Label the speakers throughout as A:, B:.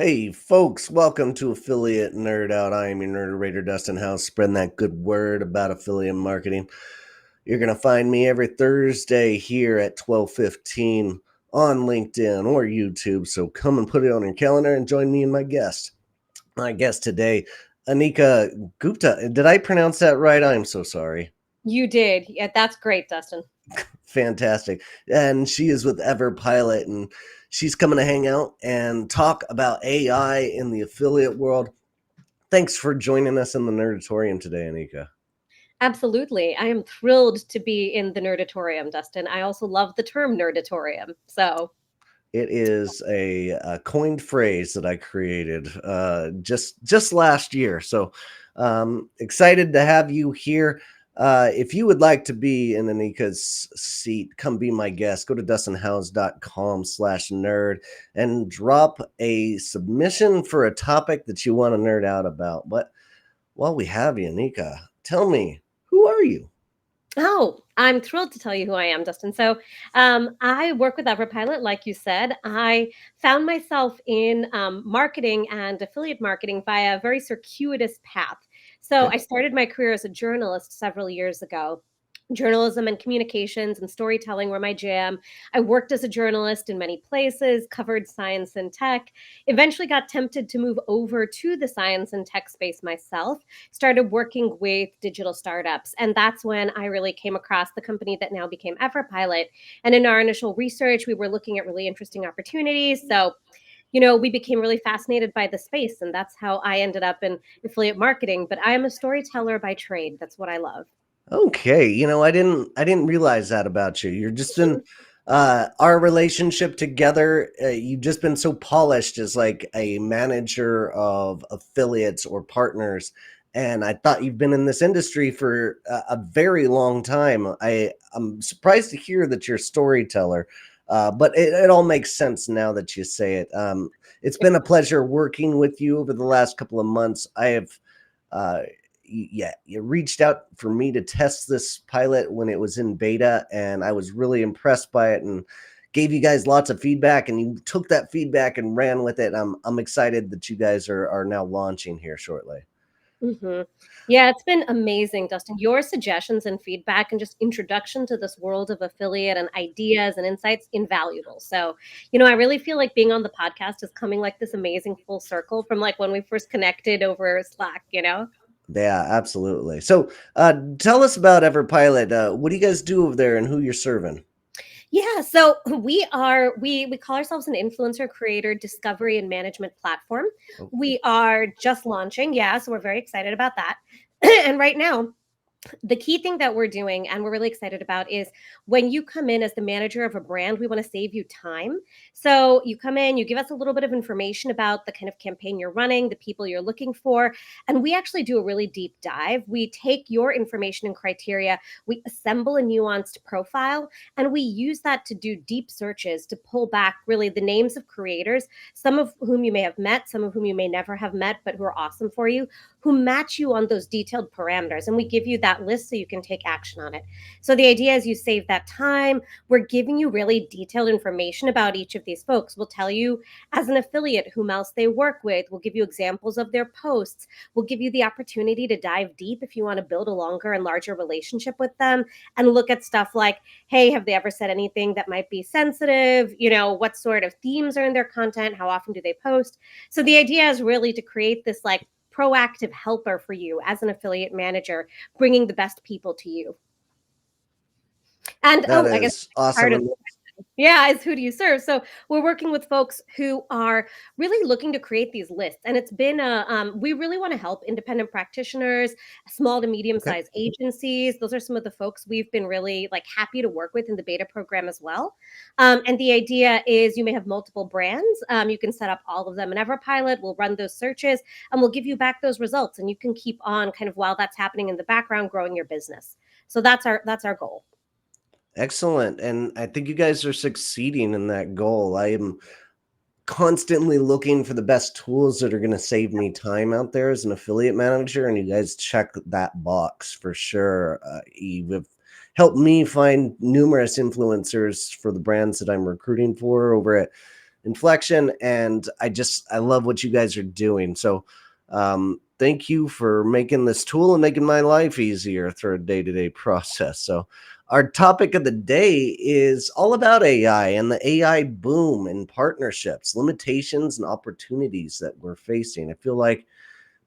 A: Hey, folks, welcome to Affiliate Nerd Out. I am your nerd Dustin House, spreading that good word about affiliate marketing. You're going to find me every Thursday here at 12:15 on LinkedIn or YouTube. So come and put it on your calendar and join me and my guest. My guest today, Anika Gupta. Did I pronounce that right? I'm so sorry.
B: You did. Yeah, that's great, Dustin.
A: Fantastic. And she is with Everpilot, and she's coming to hang out and talk about AI in the affiliate world. Thanks for joining us in the Nerdatorium today, Anika.
B: Absolutely. I am thrilled to be in the Nerdatorium, Dustin. I also love the term Nerdatorium. So,
A: It is a coined phrase that I created just last year. So excited to have you here. If you would like to be in Anika's seat, come be my guest. Go to dustinhouse.com/nerd and drop a submission for a topic that you want to nerd out about. But while we have you, Anika, tell me, who are you?
B: I'm thrilled to tell you who I am, Dustin. I work with Everpilot, like you said. I found myself in marketing and affiliate marketing via a very circuitous path. So,
A: Okay.
B: I started my career as a journalist several years ago. Journalism and communications and storytelling were my jam. I worked as a journalist in many places, covered science and tech, eventually got tempted to move over to the science and tech space myself, started working with digital startups. And that's when I really came across the company that now became Everpilot. And in our initial research, we were looking at really interesting opportunities. We became really fascinated by the space, and that's how I ended up in affiliate marketing. But I am a storyteller by trade. That's what I love.
A: Okay, I didn't realize that about you. You're just been our relationship together. You've just been so polished as like a manager of affiliates or partners, and I thought you've been in this industry for a very long time. I'm surprised to hear that you're a storyteller, but it all makes sense now that you say it. It's been a pleasure working with you over the last couple of months. I have. Uh, yeah, you reached out for me to test this pilot when it was in beta, and I was really impressed by it and gave you guys lots of feedback, and you took that feedback and ran with it. I'm excited that you guys are now launching here shortly.
B: hmm Yeah, it's been amazing, Dustin. Your suggestions and feedback and just introduction to this world of affiliate and ideas and insights, invaluable. I really feel like being on the podcast is coming like this amazing full circle from like when we first connected over Slack.
A: Yeah, absolutely. So tell us about Everpilot. What do you guys do over there and who you're serving?
B: Yeah, so we call ourselves an influencer creator discovery and management platform.
A: Okay.
B: We are just launching, yeah, so we're very excited about that. And right now, the key thing that we're doing and we're really excited about is when you come in as the manager of a brand, we want to save you time. So you come in, you give us a little bit of information about the kind of campaign you're running, the people you're looking for, and we actually do a really deep dive. We take your information and criteria, we assemble a nuanced profile, and we use that to do deep searches to pull back really the names of creators, some of whom you may have met, some of whom you may never have met, but who are awesome for you, who match you on those detailed parameters. And we give you that list so you can take action on it. So the idea is you save that time. We're giving you really detailed information about each of these folks. We'll tell you as an affiliate whom else they work with. We'll give you examples of their posts. We'll give you the opportunity to dive deep if you want to build a longer and larger relationship with them and look at stuff like, hey, have they ever said anything that might be sensitive? What sort of themes are in their content? How often do they post? So the idea is really to create this like proactive helper for you as an affiliate manager, bringing the best people to you. And
A: That
B: I guess
A: is awesome.
B: part of yeah, is who do you serve? So we're working with folks who are really looking to create these lists, and it's been we really want to help independent practitioners, small to medium
A: Okay.
B: sized agencies. Those are some of the folks we've been really like happy to work with in the beta program as well. And the idea is you may have multiple brands. You can set up all of them in Everpilot. We'll run those searches, and we'll give you back those results, and you can keep on kind of while that's happening in the background, growing your business. So that's our goal.
A: Excellent. And I think you guys are succeeding in that goal. I am constantly looking for the best tools that are going to save me time out there as an affiliate manager, and you guys check that box for sure. You've helped me find numerous influencers for the brands that I'm recruiting for over at inflection, and I love what you guys are doing. So thank you for making this tool and making my life easier through a day-to-day process. So our topic of the day is all about AI and the AI boom and partnerships, limitations and opportunities that we're facing. I feel like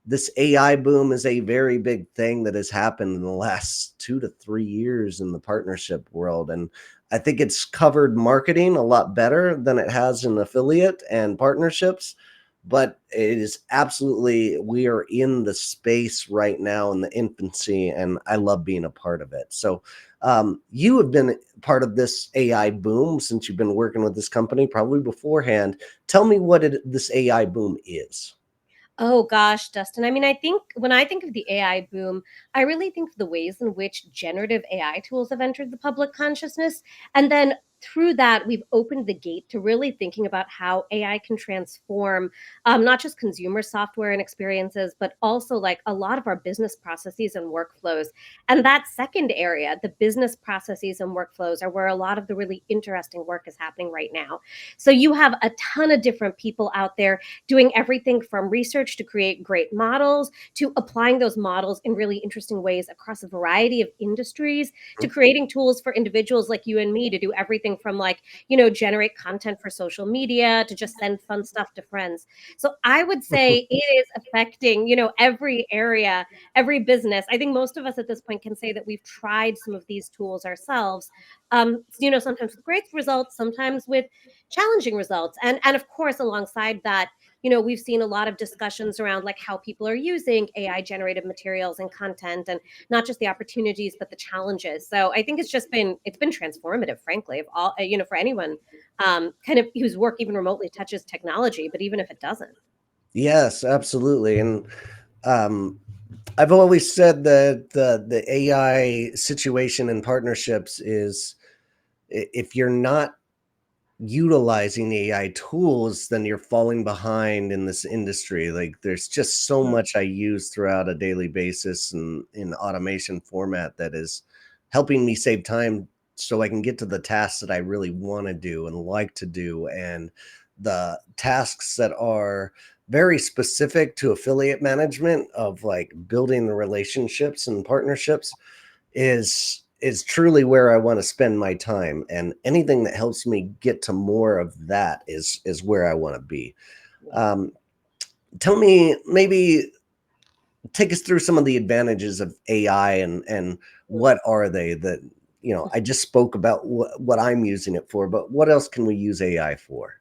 A: this AI boom is a very big thing that has happened in the last 2 to 3 years in the partnership world. And I think it's covered marketing a lot better than it has in affiliate and partnerships. But it is absolutely, we are in the space right now in the infancy, and I love being a part of it. So, you have been part of this AI boom since you've been working with this company, probably beforehand. Tell me what this AI boom is.
B: Oh gosh, Dustin. I mean, I think when I think of the AI boom, I really think of the ways in which generative AI tools have entered the public consciousness. And then through that, we've opened the gate to really thinking about how AI can transform not just consumer software and experiences, but also like a lot of our business processes and workflows. And that second area, the business processes and workflows, are where a lot of the really interesting work is happening right now. So you have a ton of different people out there doing everything from research to create great models to applying those models in really interesting ways across a variety of industries to creating tools for individuals like you and me to do everything from like, generate content for social media to just send fun stuff to friends. So I would say it is affecting, every area, every business. I think most of us at this point can say that we've tried some of these tools ourselves. Sometimes with great results, sometimes with challenging results. And of course, alongside that, we've seen a lot of discussions around like how people are using AI generated materials and content, and not just the opportunities but the challenges. So I think it's been transformative, frankly, of all, for anyone kind of whose work even remotely touches technology, but even if it doesn't.
A: Yes, absolutely. And um, I've always said that the AI situation in partnerships is, if you're not utilizing AI tools, then you're falling behind in this industry. Like there's just so
B: Mhm.
A: much I use throughout a daily basis and in automation format that is helping me save time so I can get to the tasks that I really want to do and like to do, and the tasks that are very specific to affiliate management of like building the relationships and partnerships is truly where I want to spend my time, and anything that helps me get to more of that is where I want to be.
B: Yeah.
A: Um, Tell me, maybe take us through some of the advantages of AI, and what are they that, I just spoke about what I'm using it for, but what else can we use AI for?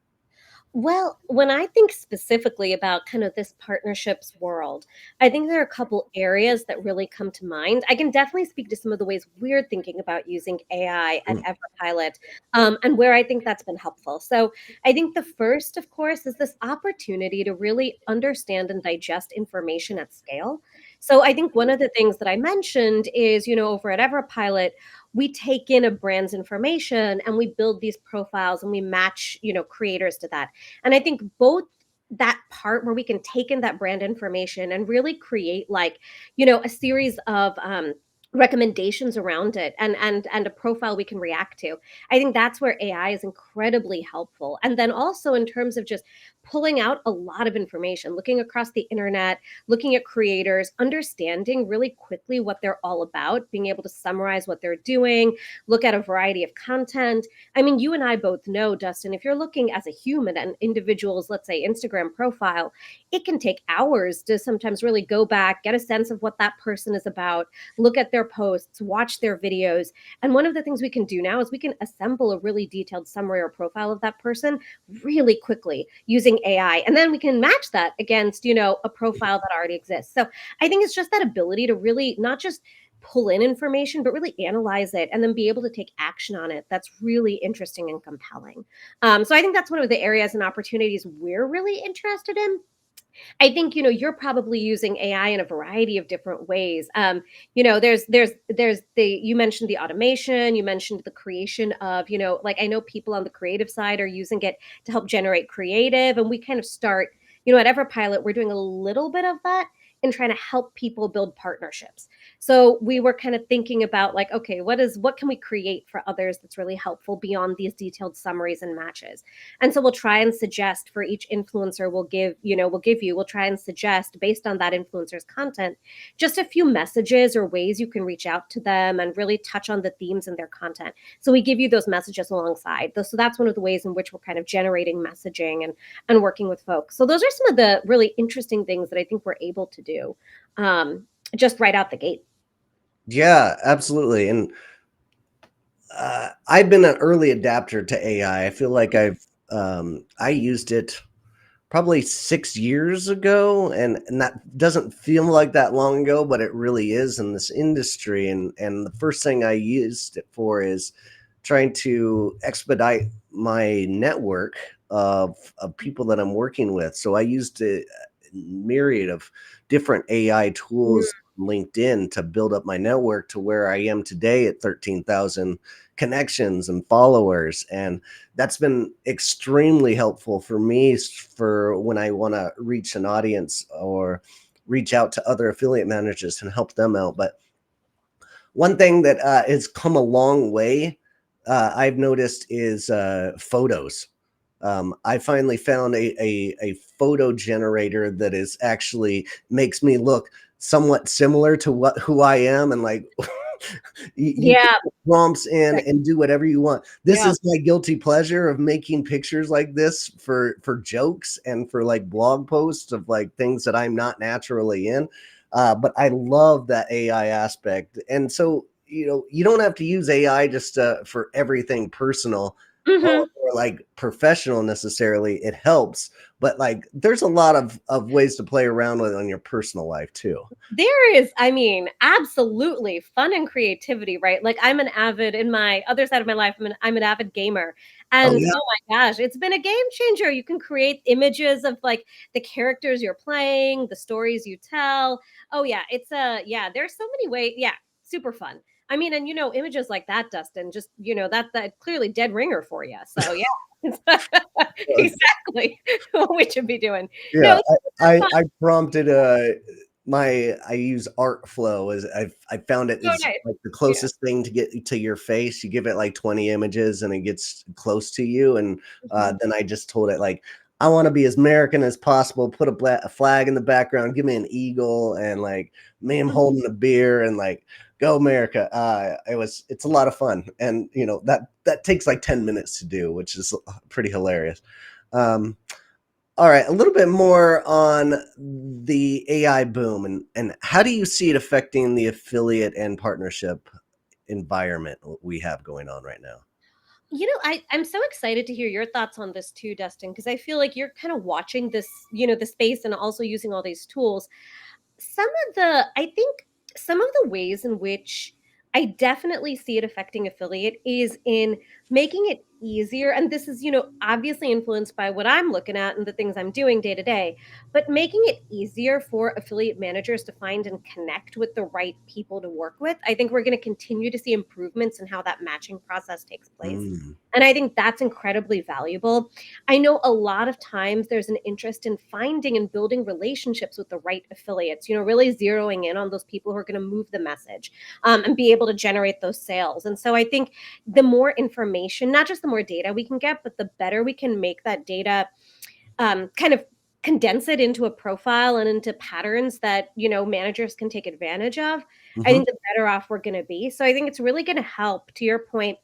B: Well, when I think specifically about kind of this partnerships world, I think there are a couple areas that really come to mind. I can definitely speak to some of the ways we're thinking about using AI at
A: Mm,
B: Everpilot, and where I think that's been helpful. So I think the first, of course, is this opportunity to really understand and digest information at scale. So I think one of the things that I mentioned is, over at Everpilot, we take in a brand's information and we build these profiles and we match, creators to that. And I think both that part where we can take in that brand information and really create like, a series of recommendations around it and a profile we can react to. I think that's where AI is incredibly helpful. And then also in terms of just pulling out a lot of information, looking across the internet, looking at creators, understanding really quickly what they're all about, being able to summarize what they're doing, look at a variety of content. I mean, you and I both know, Dustin, if you're looking as a human at an individual's, let's say, Instagram profile, it can take hours to sometimes really go back, get a sense of what that person is about, look at their posts, watch their videos. And one of the things we can do now is we can assemble a really detailed summary or profile of that person really quickly using AI. And then we can match that against, a profile that already exists. So I think it's just that ability to really not just pull in information, but really analyze it and then be able to take action on it. That's really interesting and compelling. So I think that's one of the areas and opportunities we're really interested in. I think you're probably using AI in a variety of different ways. There's the you mentioned the automation, you mentioned the creation of like I know people on the creative side are using it to help generate creative, and we kind of start at Everpilot we're doing a little bit of that. in trying to help people build partnerships. So we were kind of thinking about like, okay, what can we create for others that's really helpful beyond these detailed summaries and matches. And so we'll try and suggest for each influencer we'll try and suggest based on that influencer's content just a few messages or ways you can reach out to them and really touch on the themes in their content. So we give you those messages alongside. So that's one of the ways in which we're kind of generating messaging and working with folks. So those are some of the really interesting things that I think we're able to do just right out the gate.
A: Yeah, absolutely. And I've been an early adapter to AI. I feel like I used it probably 6 years ago, and that doesn't feel like that long ago, but it really is in this industry. And the first thing I used it for is trying to expedite my network of people that I'm working with. So I used a myriad of different AI tools on LinkedIn to build up my network to where I am today at 13,000 connections and followers. And that's been extremely helpful for me for when I want to reach an audience or reach out to other affiliate managers and help them out. But one thing that has come a long way, I've noticed, is photos. I finally found a photo generator that is actually makes me look somewhat similar to who I am, and like you can
B: Yeah.
A: put prompts in
B: Right.
A: and do whatever you want. This
B: Yeah.
A: is my guilty pleasure of making pictures like this for jokes and for like blog posts of like things that I'm not naturally in. But I love that AI aspect, and so you don't have to use AI just for everything personal
B: Hmm.
A: or like professional necessarily. It helps, but like there's a lot of ways to play around with on your personal life too.
B: There is, I mean, absolutely fun and creativity, right? Like I'm an avid in my other side of my life, I'm an avid gamer.
A: Oh
B: And
A: yeah,
B: oh my gosh, it's been a game changer. You can create images of like the characters you're playing, the stories you tell. Oh yeah, there's so many ways. Yeah, super fun. I mean, and images like that, Dustin, just that clearly dead ringer for you. So yeah. Exactly what we should be doing. No,
A: yeah.
B: it's super
A: I
B: fun.
A: I prompted I use art flow as I found it
B: So
A: is
B: nice.
A: like the
B: Yeah.
A: closest thing to get to your face. You give it like 20 images and it gets close to you. And
B: Mhm.
A: then I just told it like I want to be as American as possible. Put a flag in the background. Give me an eagle and like me I'm
B: Mhm.
A: holding a beer and like go America. It's a lot of fun, and that takes like 10 minutes to do, which is pretty hilarious. Um, all right, a little bit more on the AI boom and how do you see it affecting the affiliate and partnership environment we have going on right now?
B: I'm so excited to hear your thoughts on this too, Dustin, because I feel like you're kind of watching this, the space and also using all these tools. I think some of the ways in which I definitely see it affecting affiliate is in making it easier. And this is, obviously influenced by what I'm looking at and the things I'm doing day to day, but making it easier for affiliate managers to find and connect with the right people to work with. I think we're going to continue to see improvements in how that matching process takes place.
A: Mm,
B: And I think that's incredibly valuable. I know a lot of times there's an interest in finding and building relationships with the right affiliates, really zeroing in on those people who are going to move the message and be able to generate those sales. And so I think the more information, not just the more data we can get, but the better we can make that data kind of condense it into a profile and into patterns that managers can take advantage of. I
A: mhm.
B: think the better off we're going to be. So I think it's really going to help, to your point,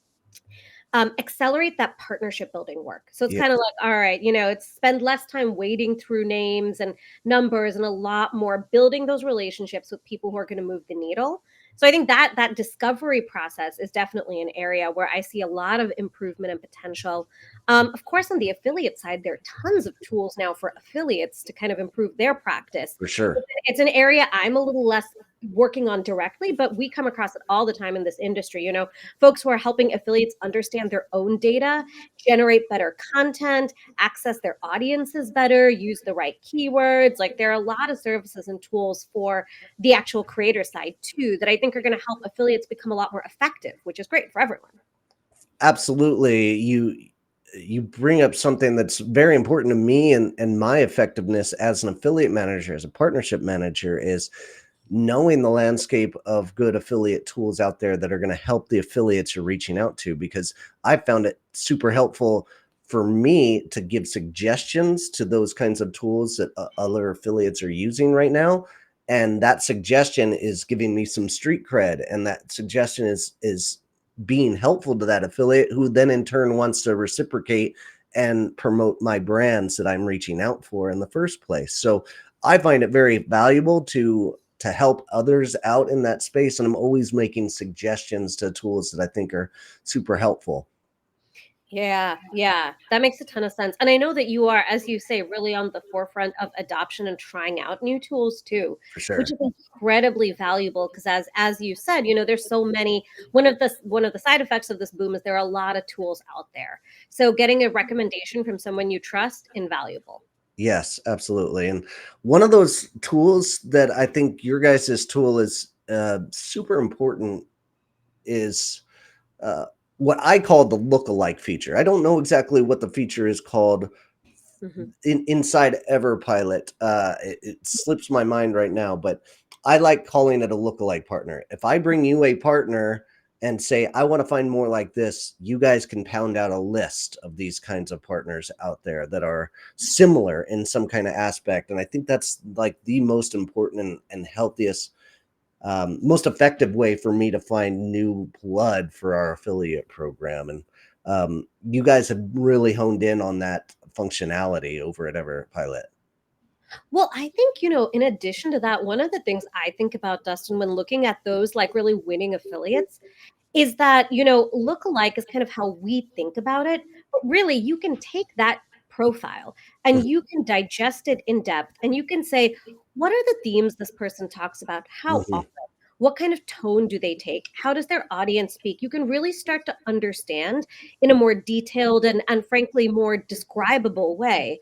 B: accelerate that partnership building work. So it's
A: Yeah,
B: kind of like, all right, it's spend less time wading through names and numbers and a lot more building those relationships with people who are going to move the needle. So I think that discovery process is definitely an area where I see a lot of improvement and potential. Of course, on the affiliate side, there are tons of tools now for affiliates to kind of improve their practice.
A: for sure.
B: It's an area I'm a little less working on directly, but we come across it all the time in this industry. Folks who are helping affiliates understand their own data, generate better content, access their audiences better, use the right keywords. Like there are a lot of services and tools for the actual creator side too that I think are going to help affiliates become a lot more effective, which is great for everyone.
A: Absolutely. you bring up something that's very important to me and my effectiveness as an affiliate manager, as a partnership manager, is knowing the landscape of good affiliate tools out there that are going to help the affiliates you're reaching out to, because I found it super helpful for me to give suggestions to those kinds of tools that other affiliates are using right now, and that suggestion is giving me some street cred, and that suggestion is being helpful to that affiliate, who then in turn wants to reciprocate and promote my brands that I'm reaching out for in the first place. So I find it very valuable to help others out in that space, and I'm always making suggestions to tools that I think are super helpful.
B: Yeah, yeah, that makes a ton of sense. And I know that you are, as you say, really on the forefront of adoption and trying out new tools too,
A: For
B: which
A: sure.
B: is incredibly valuable because as you said, there's so many. One of the side effects of this boom is there are a lot of tools out there. So getting a recommendation from someone you trust, invaluable.
A: Yes, absolutely. And one of those tools that I think your guys' tool is super important is uh, what I call the look-alike feature. I don't know exactly what the feature is called
B: Mhm.
A: inside Everpilot. It slips my mind right now, but I like calling it a lookalike partner. If I bring you a partner and say, I want to find more like this, you guys can pound out a list of these kinds of partners out there that are similar in some kind of aspect. And I think that's like the most important and healthiest, most effective way for me to find new blood for our affiliate program. And you guys have really honed in on that functionality over at Everpilot.
B: Well, I think, in addition to that, one of the things I think about, Dustin, when looking at those like really winning affiliates is that, look-alike is kind of how we think about it, but really you can take that profile and you can digest it in depth and you can say, what are the themes this person talks about? How
A: Mhm,
B: often? What kind of tone do they take? How does their audience speak? You can really start to understand in a more detailed and frankly more describable way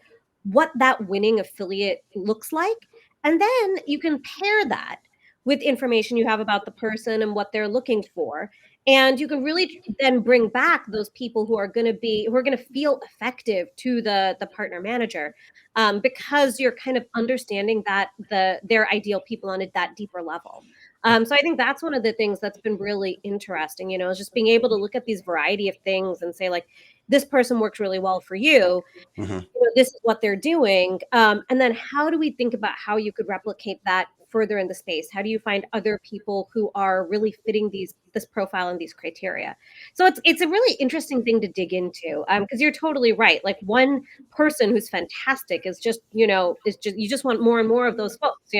B: what that winning affiliate looks like. And then you can pair that with information you have about the person and what they're looking for, and you can really then bring back those people who are going to feel effective to the partner manager, because you're kind of understanding that their ideal people on that deeper level. So I think that's one of the things that's been really interesting, is just being able to look at these variety of things and say, like, this person works really well for you,
A: mhm.
B: this is what they're doing. And then how do we think about how you could replicate that further in the space? How do you find other people who are really fitting this profile and these criteria? So it's a really interesting thing to dig into, because you're totally right. Like, one person who's fantastic is just you just want more and more of those folks.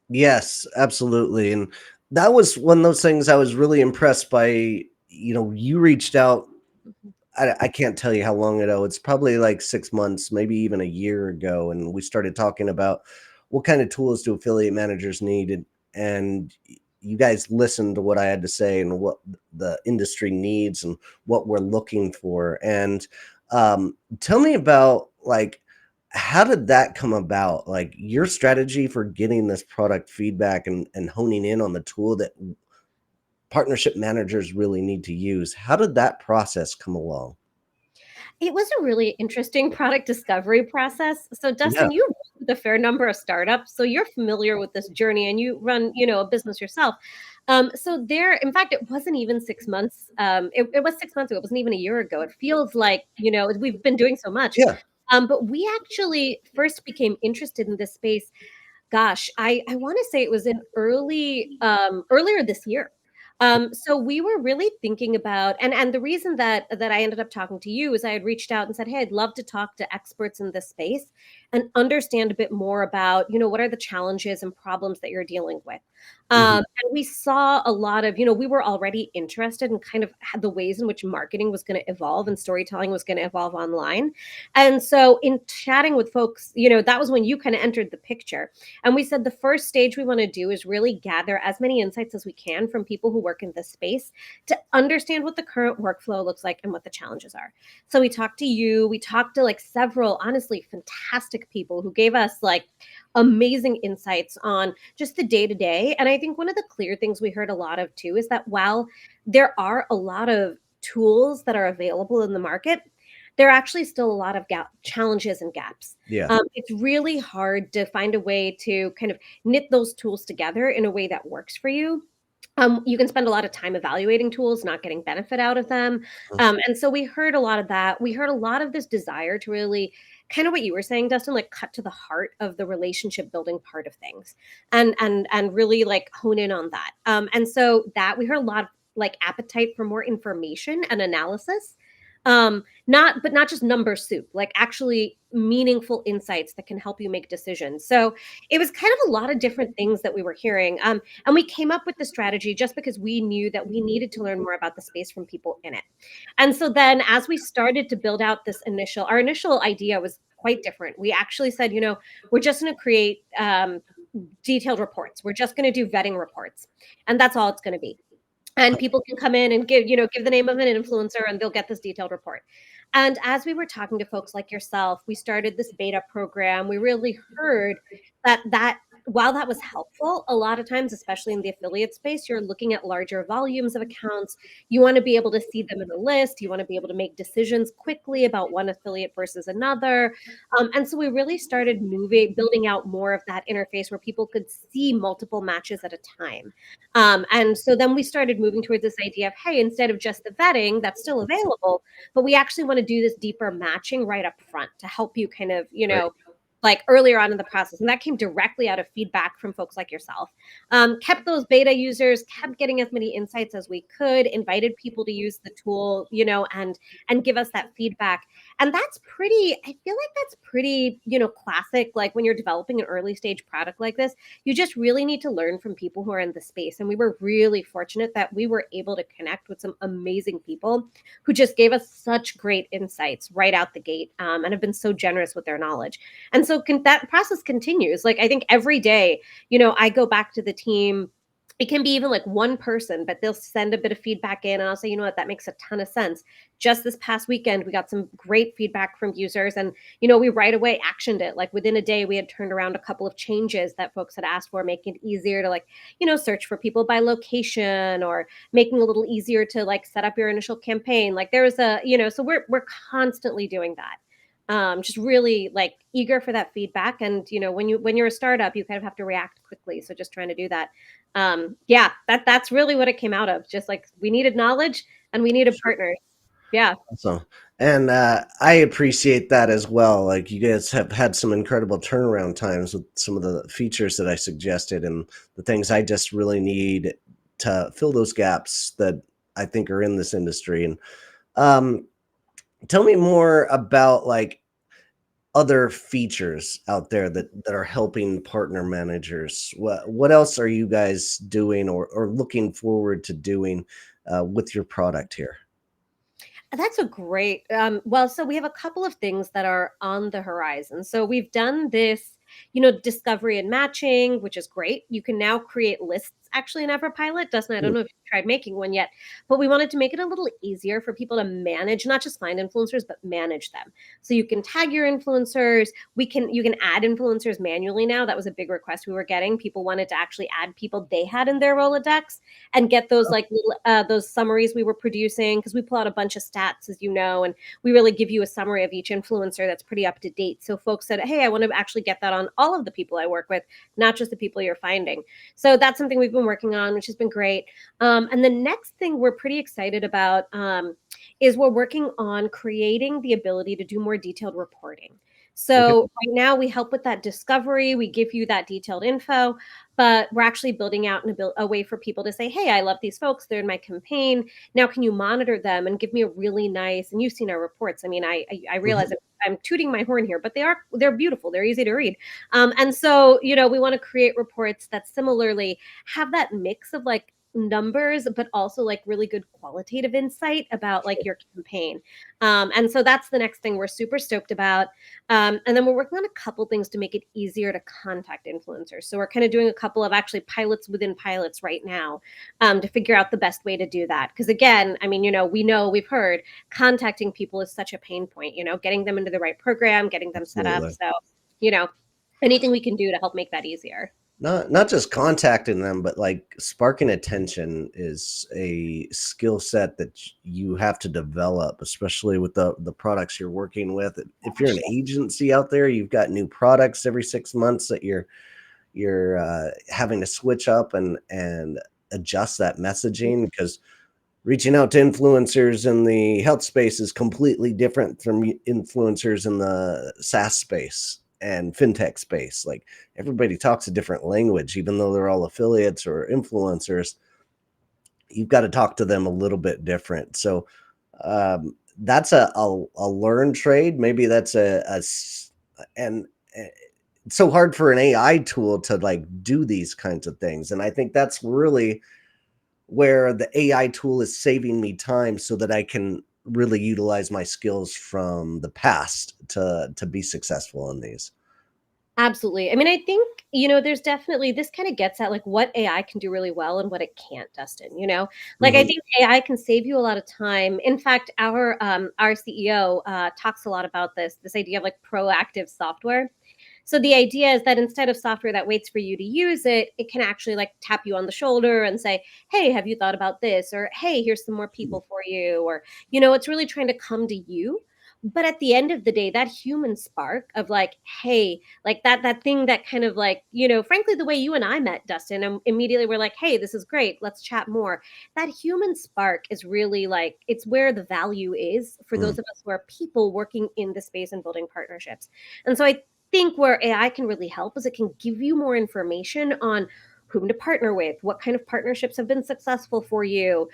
A: Yes, absolutely. And that was one of those things I was really impressed by. You reached out.
B: Mhm.
A: I can't tell you how long ago. It's probably like 6 months, maybe even a year ago. And we started talking about what kind of tools do affiliate managers need. And you guys listened to what I had to say and what the industry needs and what we're looking for. And tell me about, like, how did that come about? Like, your strategy for getting this product feedback and honing in on the tool that partnership managers really need to use. How did that process come along?
B: It was a really interesting product discovery process. So,
A: Yeah.
B: Dustin, you work with a fair number of startups, so you're familiar with this journey, and you run, a business yourself. So there, in fact, it wasn't even 6 months. It was 6 months ago. It wasn't even a year ago. It feels like, we've been doing so much.
A: Yeah.
B: But we actually first became interested in this space. Gosh, I wanna say it was in earlier this year. So we were really thinking about, and the reason that I ended up talking to you is I had reached out and said, "Hey, I'd love to talk to experts in this space and understand a bit more about, what are the challenges and problems that you're dealing with."
A: Mhm.
B: And we saw a lot of, we were already interested in kind of the ways in which marketing was gonna evolve and storytelling was gonna evolve online. And so in chatting with folks, that was when you kinda entered the picture. And we said the first stage we want to do is really gather as many insights as we can from people who work in this space to understand what the current workflow looks like and what the challenges are. So we talked to you, we talked to like several honestly fantastic people who gave us like amazing insights on just the day to day. And I think one of the clear things we heard a lot of too is that while there are a lot of tools that are available in the market, there are actually still a lot of challenges and gaps.
A: Yeah.
B: It's really hard to find a way to kind of knit those tools together in a way that works for you. You can spend a lot of time evaluating tools, not getting benefit out of them.
A: Mhm.
B: And so we heard a lot of that. We heard a lot of this desire to really kind of what you were saying, Dustin, like cut to the heart of the relationship building part of things and really like hone in on that. And so that we heard a lot of like appetite for more information and analysis. Not just number soup, like actually meaningful insights that can help you make decisions. So it was kind of a lot of different things that we were hearing. And we came up with the strategy just because we knew that we needed to learn more about the space from people in it. And so then as we started to build out our initial idea was quite different. We actually said, we're just going to create detailed reports. We're just going to do vetting reports. And that's all it's going to be. And people can come in and give the name of an influencer and they'll get this detailed report. And as we were talking to folks like yourself, we started this beta program. We really heard that while that was helpful, a lot of times, especially in the affiliate space, you're looking at larger volumes of accounts. You want to be able to see them in the list. You want to be able to make decisions quickly about one affiliate versus another. And so we really started building out more of that interface where people could see multiple matches at a time. And so then we started moving towards this idea of, hey, instead of just the vetting that's still available, but we actually want to do this deeper matching right up front to help you kind of,
A: Right.
B: like earlier on in the process. And that came directly out of feedback from folks like yourself. Kept those beta users, kept getting as many insights as we could, invited people to use the tool, and give us that feedback. And I feel like that's pretty, classic. Like when you're developing an early stage product like this, you just really need to learn from people who are in the space. And we were really fortunate that we were able to connect with some amazing people who just gave us such great insights right out the gate, and have been so generous with their knowledge. And so that process continues. Like I think every day, I go back to the team. It can be even like one person, but they'll send a bit of feedback in and I'll say, you know what, that makes a ton of sense. Just this past weekend, we got some great feedback from users and, we right away actioned it. Like within a day, we had turned around a couple of changes that folks had asked for, making it easier to like, search for people by location or making it a little easier to like set up your initial campaign. Like there was so we're constantly doing that. Just really like eager for that feedback. And when you're a startup, you kind of have to react quickly. So just trying to do that. Yeah, that's really what it came out of. Just like we needed knowledge and we needed
A: Sure.
B: partners. Yeah.
A: Awesome. And I appreciate that as well. Like you guys have had some incredible turnaround times with some of the features that I suggested and the things I just really need to fill those gaps that I think are in this industry. And um, tell me more about like other features out there that are helping partner managers. What else are you guys doing or looking forward to doing with your product here?
B: That's a great well, so we have a couple of things that are on the horizon. So we've done this, discovery and matching, which is great. You can now create lists actually in Everpilot. Dustin, I don't
A: Hmm.
B: know if you've tried making one yet, but we wanted to make it a little easier for people to manage, not just find influencers, but manage them. So you can tag your influencers. You can add influencers manually now. That was a big request we were getting. People wanted to actually add people they had in their Rolodex and get those like little those summaries we were producing because we pull out a bunch of stats, as you know, and we really give you a summary of each influencer that's pretty up to date. So folks said, hey, I want to actually get that on all of the people I work with, not just the people you're finding. So that's something we've been working on, which has been great. And the next thing we're pretty excited about is we're working on creating the ability to do more detailed reporting.
A: Okay.
B: So right now we help with that discovery. We give you that detailed info, but we're actually building out a way for people to say, hey, I love these folks. They're in my campaign. Now, can you monitor them and give me a really nice, and you've seen our reports. I mean, I realize
A: Mhm.
B: that I'm tooting my horn here, but they're beautiful. They're easy to read. And so, we want to create reports that similarly have that mix of like numbers, but also like really good qualitative insight about like your campaign. And so that's the next thing we're super stoked about. And then we're working on a couple things to make it easier to contact influencers. So we're kind of doing a couple of actually pilots within pilots right now, to figure out the best way to do that. Because again, I mean, we've heard contacting people is such a pain point, getting them into the right program, getting them set up.
A: Absolutely.
B: So, you know, anything we can do to help make that easier.
A: Not just contacting them, but like sparking attention is a skill set that you have to develop, especially with the products you're working with. If you're an agency out there, you've got new products every 6 months that you're having to switch up and adjust that messaging, because reaching out to influencers in the health space is completely different from influencers in the SaaS space and fintech space. Like, everybody talks a different language, even though they're all affiliates or influencers. You've got to talk to them a little bit different. So that's a learned trade. Maybe that's and it's so hard for an AI tool to like do these kinds of things. And I think that's really where the AI tool is saving me time so that I can really utilize my skills from the past to be successful in these.
B: Absolutely. I mean, I think, there's definitely this kind of gets at like what AI can do really well and what it can't, Dustin, Like I
A: Mhm.
B: think AI can save you a lot of time. In fact, our CEO talks a lot about this idea of like proactive software. So the idea is that instead of software that waits for you to use it, it can actually like tap you on the shoulder and say, "Hey, have you thought about this?" Or "Hey, here's some more people for you." Or it's really trying to come to you. But at the end of the day, that human spark of like, "Hey," like that thing that kind of like, frankly, the way you and I met, Dustin, and immediately we're like, "Hey, this is great. Let's chat more." That human spark is really like it's where the value is for
A: Mm.
B: those of us who are people working in the space and building partnerships. And so I think where AI can really help is it can give you more information on whom to partner with, what kind of partnerships have been successful for you,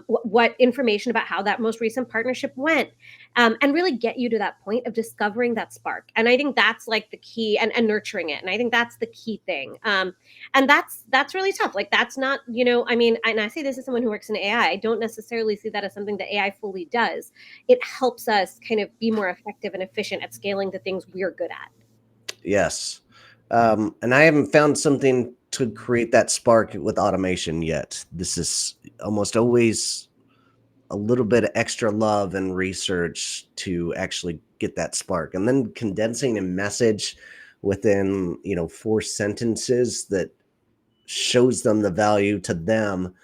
B: what information about how that most recent partnership went, and really get you to that point of discovering that spark. And I think that's like the key, and nurturing it. And I think that's the key thing. And that's really tough. Like that's not, I mean, and I say this as someone who works in AI. I don't necessarily see that as something that AI fully does. It helps us kind of be more effective and efficient at scaling the things we're good at.
A: Yes. And I haven't found something to create that spark with automation yet. This is almost always a little bit of extra love and research to actually get that spark, and then condensing a message within 4 sentences that shows them the value to them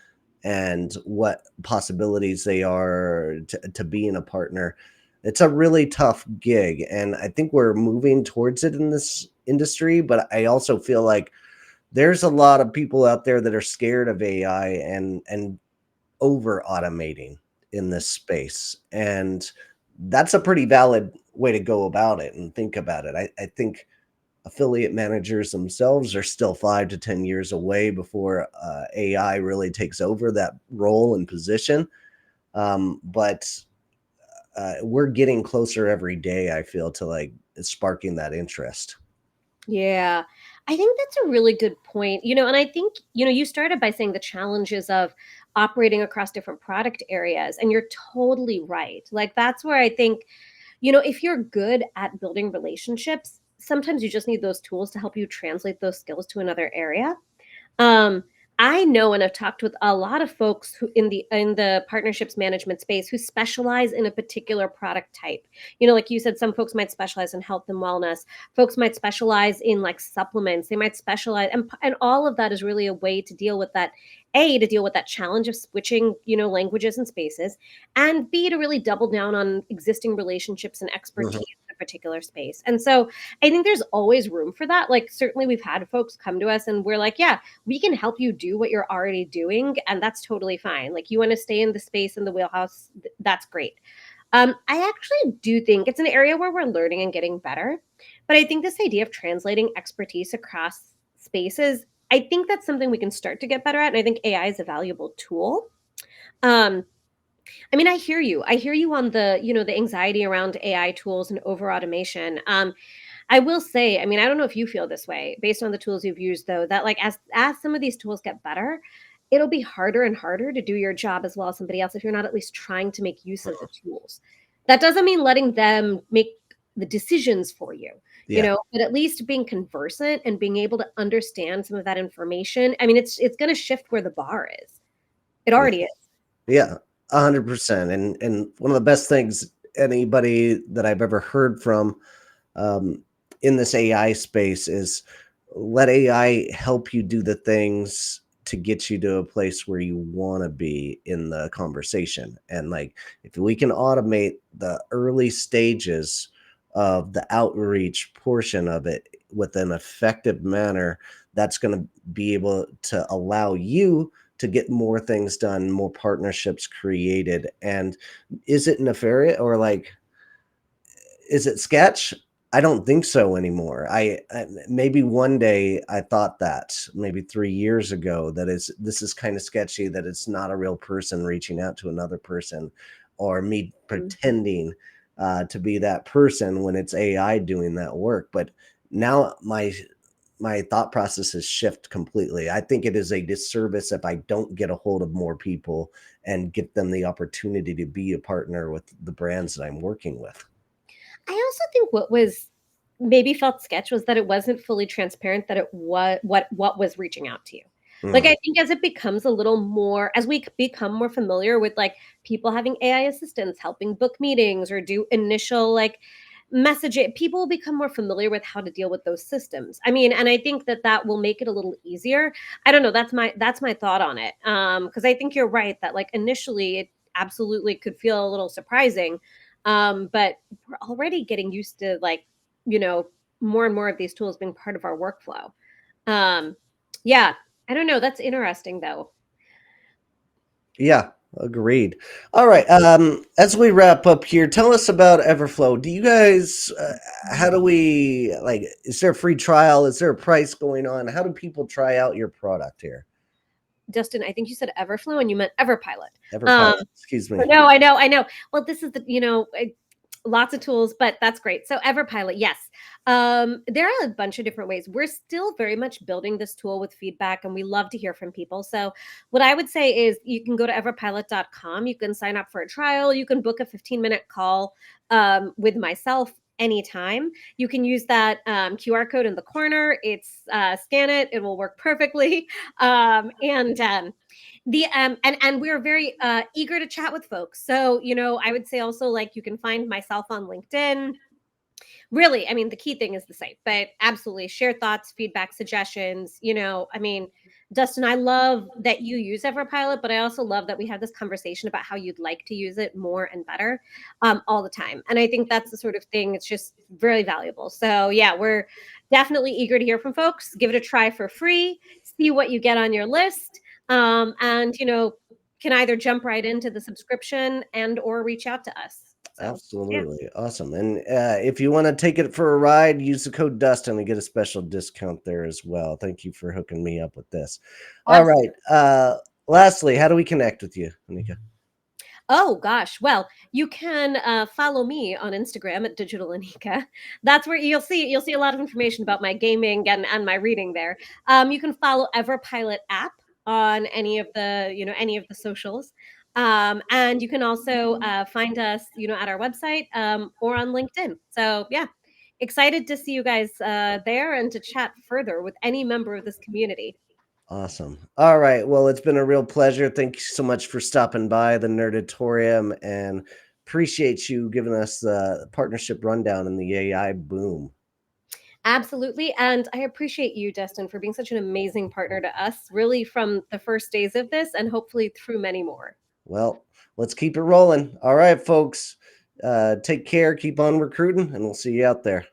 A: and what possibilities they are to being a partner. It's a really tough gig, and I think we're moving towards it in this industry, but I also feel like there's a lot of people out there that are scared of AI and over automating in this space. And that's a pretty valid way to go about it and think about it. I think affiliate managers themselves are still 5 to 10 years away before AI really takes over that role and position. But we're getting closer every day, I feel, to like sparking that interest.
B: Yeah. I think that's a really good point. And I think, you started by saying the challenges of operating across different product areas, and you're totally right. Like that's where I think, if you're good at building relationships, sometimes you just need those tools to help you translate those skills to another area. Um, I know and I've talked with a lot of folks who in the partnerships management space who specialize in a particular product type. Like you said, some folks might specialize in health and wellness. Folks might specialize in like supplements. They might specialize, and all of that is really a way to deal with that. A, to deal with that challenge of switching, languages and spaces, and B, to really double down on existing relationships and
A: Mhm.
B: expertise in a particular space. And so I think there's always room for that. Like certainly we've had folks come to us and we're like, yeah, we can help you do what you're already doing, and that's totally fine. Like you want to stay in the space in the wheelhouse, that's great. I actually do think it's an area where we're learning and getting better, but I think this idea of translating expertise across spaces, I think that's something we can start to get better at, and I think AI is a valuable tool. um, I mean, I hear you on the anxiety around AI tools and over automation. I will say, I mean, I don't know if you feel this way based on the tools you've used, though, that like as some of these tools get better, it'll be harder and harder to do your job as well as somebody else if you're not at least trying to make use of the tools. That doesn't mean letting them make the decisions for you,
A: Yeah.
B: but at least being conversant and being able to understand some of that information. I mean, it's going to shift where the bar is. It
A: Yeah.
B: already is.
A: Yeah. 100%. And one of the best things anybody that I've ever heard from um, in this AI space is let AI help you do the things to get you to a place where you want to be in the conversation. And like, if we can automate the early stages of the outreach portion of it with an effective manner, that's going to be able to allow you to get more things done, more partnerships created. And is it nefarious or like, is it sketch? I don't think so anymore. I maybe one day I thought that maybe 3 years ago that is this is kind of sketchy that it's not a real person reaching out to another person, or me
B: Mhm.
A: pretending to be that person when it's AI doing that work. But now my thought processes shift completely. I think it is a disservice if I don't get a hold of more people and get them the opportunity to be a partner with the brands that I'm working with.
B: I also think what was maybe felt sketch was that it wasn't fully transparent that it was what was reaching out to you. Like,
A: Mm.
B: I think as it becomes a little more as we become more familiar with, like, people having AI assistants helping book meetings or do initial, like, messaging, people will become more familiar with how to deal with those systems. I mean, and I think that that will make it a little easier. I don't know, that's my thought on it. Because I think you're right that, like, initially, it absolutely could feel a little surprising, but we're already getting used to, like, you know, more and more of these tools being part of our workflow. Um, yeah, I don't know. That's interesting though.
A: Yeah, agreed. All right. As we wrap up here, tell us about Everflow. Do you guys, how do we, like, is there a free trial? Is there a price going on? How do people try out your product here?
B: Dustin, I think you said Everflow and you meant Everpilot. Um,
A: Everpilot, excuse me.
B: no, I know. Well, this is the, lots of tools, but that's great. So Everpilot, yes. There are a bunch of different ways. We're still very much building this tool with feedback, and we love to hear from people. So what I would say is you can go to everpilot.com. You can sign up for a trial. You can book a 15-minute call with myself anytime. You can use that QR code in the corner. It's scan it. It will work perfectly. And the and we're very eager to chat with folks. So, I would say also, like, you can find myself on LinkedIn. Really, I mean, the key thing is the same, but absolutely share thoughts, feedback, suggestions. I mean, Dustin, I love that you use Everpilot, but I also love that we have this conversation about how you'd like to use it more and better all the time. And I think that's the sort of thing, it's just very valuable. So, yeah, we're definitely eager to hear from folks. Give it a try for free, see what you get on your list. And, can either jump right into the subscription and or reach out to us. So, yeah,
A: Absolutely. Awesome. And if you want to take it for a ride, use the code Dustin and get a special discount there as well. Thank you for hooking me up with this. All right.
B: absolutely.
A: Lastly, how do we connect with you, Anika?
B: Oh gosh. Well, you can follow me on Instagram at Digital Anika. That's where you'll see a lot of information about my gaming and my reading there. You can follow Everpilot app on any of the socials. And you can also find us, at our website or on LinkedIn. So yeah, excited to see you guys there and to chat further with any member of this community.
A: Awesome. All right. Well, it's been a real pleasure. Thank you so much for stopping by the Nerdatorium and appreciate you giving us the partnership rundown in the AI boom.
B: Absolutely. And I appreciate you, Destin, for being such an amazing partner to us, really from the first days of this and hopefully through many more.
A: Well, let's keep it rolling. All right, folks. Take care, keep on recruiting, and we'll see you out there.